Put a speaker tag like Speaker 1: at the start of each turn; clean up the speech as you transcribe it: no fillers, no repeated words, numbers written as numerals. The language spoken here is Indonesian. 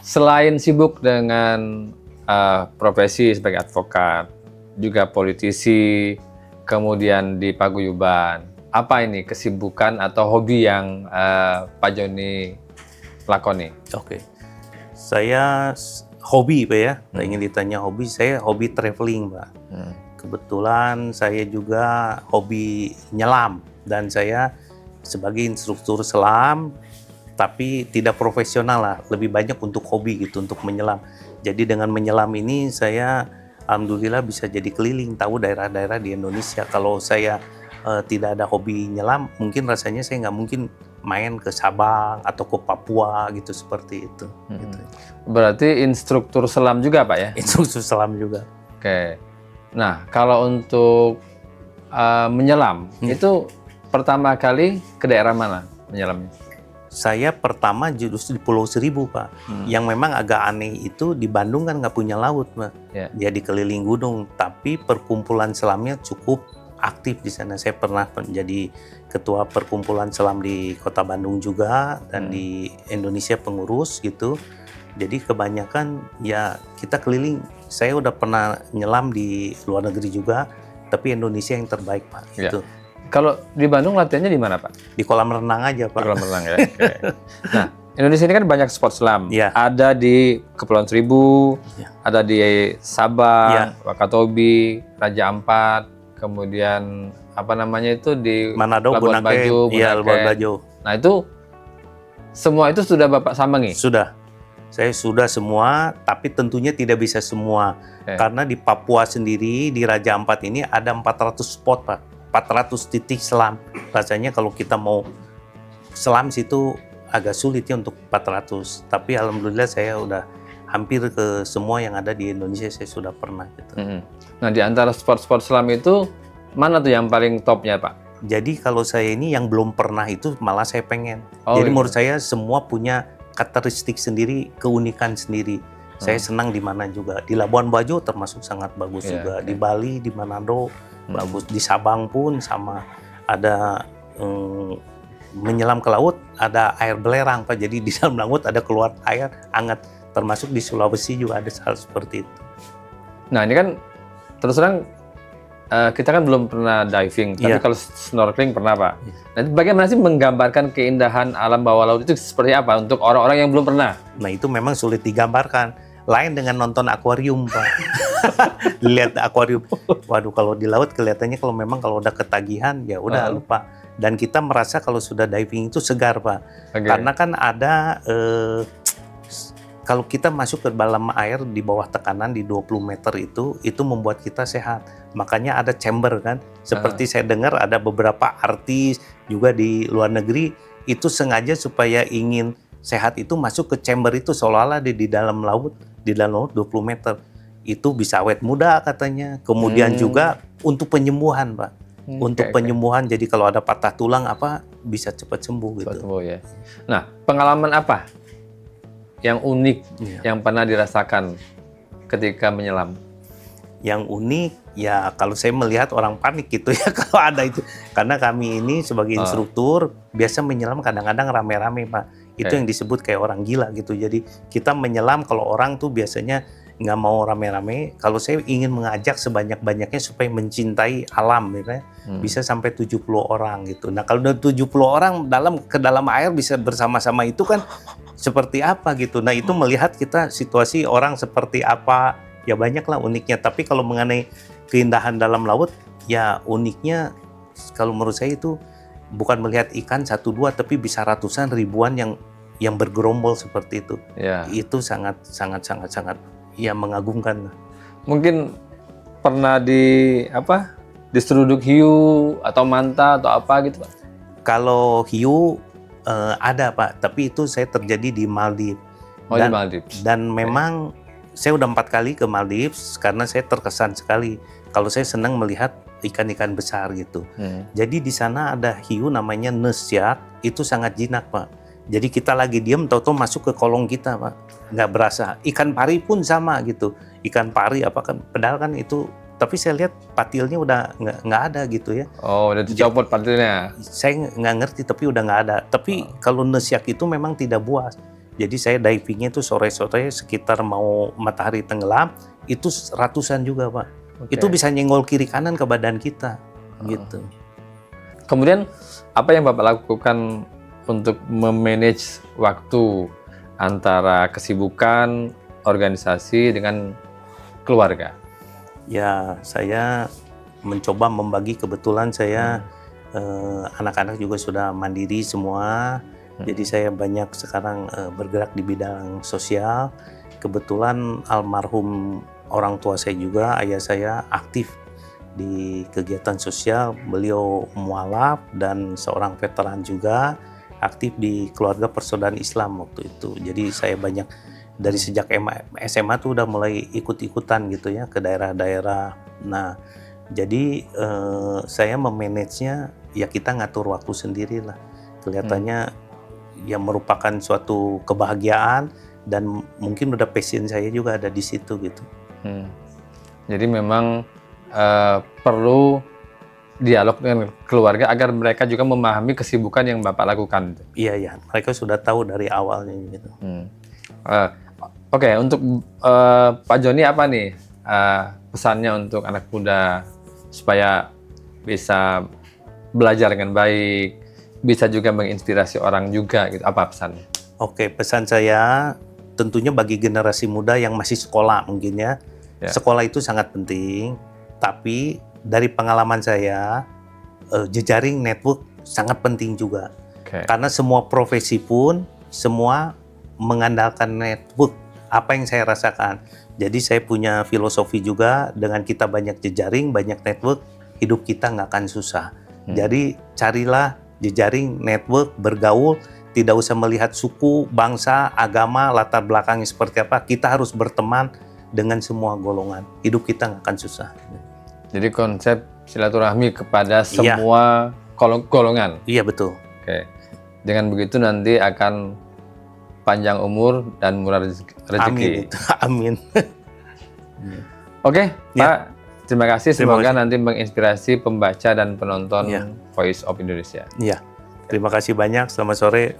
Speaker 1: Selain sibuk dengan profesi sebagai advokat, juga politisi, kemudian di paguyuban, apa ini kesibukan atau hobi yang Pak Joni lakoni?
Speaker 2: Oke. Saya hobi Pak ya, ingin ditanya hobi, saya hobi traveling Pak. Kebetulan saya juga hobi nyelam dan saya sebagai instruktur selam, tapi tidak profesional lah, lebih banyak untuk hobi gitu, untuk menyelam. Jadi dengan menyelam ini saya alhamdulillah bisa jadi keliling, tahu daerah-daerah di Indonesia. Kalau saya tidak ada hobi nyelam, mungkin rasanya saya nggak mungkin main ke Sabang atau ke Papua gitu, seperti itu. Gitu.
Speaker 1: Berarti instruktur selam juga Pak ya?
Speaker 2: Instruktur selam juga.
Speaker 1: Oke. Nah, kalau untuk menyelam, itu pertama kali ke daerah mana menyelamnya?
Speaker 2: Saya pertama justru di Pulau Seribu Pak. Yang memang agak aneh itu di Bandung kan nggak punya laut Pak.
Speaker 1: Ya.
Speaker 2: Jadi keliling gunung, tapi perkumpulan selamnya cukup aktif di sana. Saya pernah menjadi ketua perkumpulan selam di Kota Bandung juga dan di Indonesia pengurus gitu. Jadi kebanyakan ya kita keliling. Saya udah pernah nyelam di luar negeri juga, tapi Indonesia yang terbaik Pak.
Speaker 1: Ya.
Speaker 2: Gitu.
Speaker 1: Kalau di Bandung latihannya di mana Pak?
Speaker 2: Di kolam renang aja Pak.
Speaker 1: Kolam renang ya. Oke. Nah, Indonesia ini kan banyak spot selam.
Speaker 2: Ya.
Speaker 1: Ada di Kepulauan Seribu,
Speaker 2: Ya.
Speaker 1: ada di Sabang,
Speaker 2: Ya.
Speaker 1: Wakatobi, Raja Ampat, kemudian apa namanya itu di
Speaker 2: Manado,
Speaker 1: Labuan
Speaker 2: Bunaken,
Speaker 1: Bajo,
Speaker 2: iya,
Speaker 1: Bunaken.
Speaker 2: Labuan Bajo.
Speaker 1: Nah itu semua itu sudah Bapak sambangi?
Speaker 2: Sudah. Saya sudah semua, tapi tentunya tidak bisa semua.
Speaker 1: Oke.
Speaker 2: Karena di Papua sendiri, di Raja Ampat ini ada 400 spot, Pak. 400 titik selam. Rasanya kalau kita mau selam situ agak sulit ya untuk 400. Tapi alhamdulillah saya udah hampir ke semua yang ada di Indonesia, saya sudah pernah gitu.
Speaker 1: Nah di antara spot-spot selam itu, mana tuh yang paling topnya Pak?
Speaker 2: Jadi kalau saya ini yang belum pernah itu malah saya pengen.
Speaker 1: Oh,
Speaker 2: Jadi
Speaker 1: gitu.
Speaker 2: menurut saya semua punya karakteristik sendiri, keunikan sendiri. Saya senang di mana juga. Di Labuan Bajo termasuk sangat bagus
Speaker 1: Iya,
Speaker 2: juga.
Speaker 1: oke.
Speaker 2: Di Bali, di Manado bagus. Di Sabang pun sama. Ada menyelam ke laut, ada air belerang Pak. Jadi di dalam laut ada keluar air hangat. Termasuk di Sulawesi juga ada hal seperti itu.
Speaker 1: Nah ini kan terus terang kita kan belum pernah diving, tapi
Speaker 2: Iya.
Speaker 1: kalau snorkeling pernah Pak. Nah itu bagaimana sih menggambarkan keindahan alam bawah laut itu seperti apa untuk orang-orang yang belum pernah?
Speaker 2: Nah itu memang sulit digambarkan. Lain dengan nonton akuarium Pak. Lihat akuarium. Waduh kalau di laut kelihatannya kalau memang kalau udah ketagihan ya udah lupa. Dan kita merasa kalau sudah diving itu segar Pak.
Speaker 1: Oke.
Speaker 2: Karena kan ada kalau kita masuk ke dalam air di bawah tekanan di 20 meter itu membuat kita sehat. Makanya ada chamber kan. Seperti saya dengar ada beberapa artis juga di luar negeri itu sengaja supaya ingin sehat itu masuk ke chamber itu seolah-olah di dalam laut 20 meter. Itu bisa awet muda katanya. Kemudian juga untuk penyembuhan, Pak. Untuk penyembuhan jadi kalau ada patah tulang apa bisa cepat sembuh gitu.
Speaker 1: Sembuh ya. Nah, pengalaman apa yang unik yang pernah dirasakan ketika menyelam?
Speaker 2: Yang unik ya kalau saya melihat orang panik gitu ya kalau ada itu. Karena kami ini sebagai instruktur biasa menyelam kadang-kadang rame-rame Pak. Itu yang disebut kayak orang gila gitu. Jadi kita menyelam kalau orang tuh biasanya nggak mau rame-rame. Kalau saya ingin mengajak sebanyak-banyaknya supaya mencintai alam gitu ya. Bisa sampai 70 orang gitu. Nah kalau udah 70 orang ke dalam air bisa bersama-sama itu kan seperti apa gitu. Nah itu melihat kita situasi orang seperti apa. Ya banyak lah uniknya. Tapi kalau mengenai keindahan dalam laut, ya uniknya kalau menurut saya itu bukan melihat ikan 1-2, tapi bisa ratusan ribuan yang bergerombol seperti itu.
Speaker 1: Ya.
Speaker 2: Itu sangat ya mengagumkan.
Speaker 1: Mungkin pernah di diseruduk hiu atau manta atau apa gitu Pak?
Speaker 2: Kalau hiu ada Pak, tapi itu saya terjadi di Maldives.
Speaker 1: Di Maldives.
Speaker 2: Dan memang saya udah 4 kali ke Maldives karena saya terkesan sekali. Kalau saya senang melihat ikan-ikan besar gitu. Jadi di sana ada hiu namanya nurse itu sangat jinak Pak. Jadi kita lagi diem, tahu-tahu masuk ke kolong kita Pak. Nggak berasa. Ikan pari pun sama gitu. Ikan pari apa kan, padahal kan itu. Tapi saya lihat patilnya udah nggak ada gitu ya.
Speaker 1: Oh, udah dicopot patilnya.
Speaker 2: Saya nggak ngerti tapi udah nggak ada. Tapi kalau nurse itu memang tidak buas. Jadi saya divingnya itu sore-sore sekitar mau matahari tenggelam, itu ratusan juga Pak.
Speaker 1: Oke.
Speaker 2: Itu bisa nyenggol kiri kanan ke badan kita, gitu.
Speaker 1: Kemudian apa yang Bapak lakukan untuk memanage waktu antara kesibukan organisasi dengan keluarga?
Speaker 2: Ya, saya mencoba membagi, kebetulan saya anak-anak juga sudah mandiri semua. Jadi saya banyak sekarang bergerak di bidang sosial. Kebetulan almarhum orang tua saya juga, ayah saya aktif di kegiatan sosial. Beliau mualaf dan seorang veteran juga, aktif di keluarga persaudaraan Islam waktu itu. Jadi saya banyak dari sejak SMA tuh udah mulai ikut-ikutan gitu ya ke daerah-daerah. Nah, jadi saya memanagenya ya kita ngatur waktu sendiri lah. Kelihatannya ya merupakan suatu kebahagiaan dan mungkin udah passion saya juga ada di situ gitu.
Speaker 1: Jadi memang perlu dialog dengan keluarga agar mereka juga memahami kesibukan yang Bapak lakukan.
Speaker 2: Iya ya, mereka sudah tahu dari awalnya gitu.
Speaker 1: Oke, untuk Pak Joni apa nih pesannya untuk anak muda supaya bisa belajar dengan baik, bisa juga menginspirasi orang juga gitu. Apa pesannya?
Speaker 2: Oke, pesan saya tentunya bagi generasi muda yang masih sekolah mungkin ya. Sekolah itu sangat penting, tapi dari pengalaman saya jejaring network sangat penting juga. Karena semua profesi pun semua mengandalkan network. Apa yang saya rasakan. Jadi saya punya filosofi juga, dengan kita banyak jejaring, banyak network, hidup kita nggak akan susah. Jadi carilah jejaring, network, bergaul, tidak usah melihat suku, bangsa, agama, latar belakangnya seperti apa. Kita harus berteman dengan semua golongan. Hidup kita nggak akan susah.
Speaker 1: Jadi konsep silaturahmi kepada semua golongan.
Speaker 2: Iya betul.
Speaker 1: Oke. Dengan begitu nanti akan panjang umur dan murah rezeki.
Speaker 2: Amin.
Speaker 1: Oke, Pak. Terima kasih. Semoga nanti menginspirasi pembaca dan penonton Voice of Indonesia.
Speaker 2: Iya. Terima kasih banyak. Selamat sore.